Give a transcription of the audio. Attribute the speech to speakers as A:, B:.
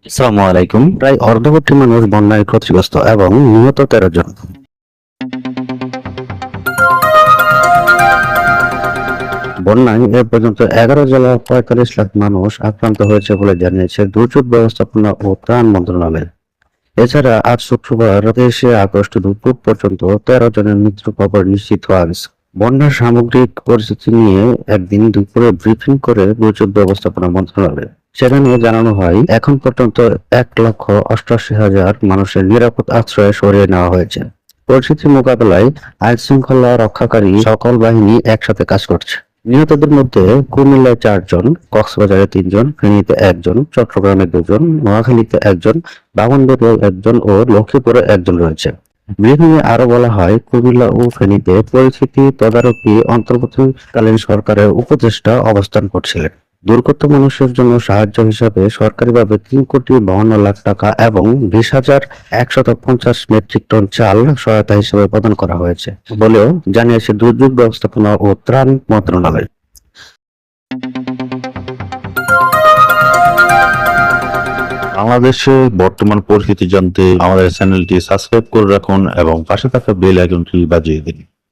A: আসসালামু আলাইকুম। প্রায় অর্ধকোটি মানুষ বন্যায় ক্ষতিগ্রস্ত এবং নিহত 13 জন। বন্যায় এ পর্যন্ত 11 জেলার 45 লাখ মানুষ আক্রান্ত হয়েছে বলে জানিয়েছে দুর্যোগ ব্যবস্থাপনা ও ত্রাণ মন্ত্রণালয়। এছাড়া আজ শুক্রবার 23 আগস্ট দুপুর পর্যন্ত 13 জনের মৃত্যুর খবর নিশ্চিত হওয়া গেছে। বন্যার সামগ্রিক পরিস্থিতি নিয়ে একদিন দুপুরে ব্রিফিং করে দুর্যোগ ব্যবস্থাপনা মন্ত্রণালয়। সেখানে জানানো হয় এখন পর্যন্ত 1,88,000 মানুষের নিরাপদ আশ্রয়ে সরিয়ে নেওয়া হয়েছে। পরিস্থিতি মোকাবেলায় আইন শৃঙ্খলা রক্ষাকারী সকল বাহিনী একসাথে কাজ করছে। নিহতদের মধ্যে কুমিল্লায় 4 জন, কক্সবাজারে 3 জন, ফেনীতে 1 জন, চট্টগ্রামে 2 জন, নোয়াখালীতে 1 জন, ব্রাহ্মণবাড়িয়ায় 1 জন ও লক্ষ্মীপুরে 1 জন রয়েছে। ব্রিফিংয়ে আরো বলা হয়, কুমিল্লা ও ফেনীতে পরিস্থিতি তদারকি অন্তর্বর্তীকালীন সরকারের উপদেষ্টা অবস্থান করছিলেন। দুর্গত মানুষের জন্য সাহায্য হিসাবে সরকারিভাবে 3,52,00,000 টাকা এবং 20,150 মেট্রিক টন চাল সহায়তা হিসেবে প্রদান করা হয়েছে বলেও জানিয়েছে দুর্যোগ ব্যবস্থাপনা ও ত্রাণ মন্ত্রণালয়।
B: বাংলাদেশে বর্তমান পরিস্থিতি জানতে আমাদের চ্যানেলটি সাবস্ক্রাইব করে রাখুন এবং পাশে থাকা বেল আইকনটি বাজিয়ে দিন।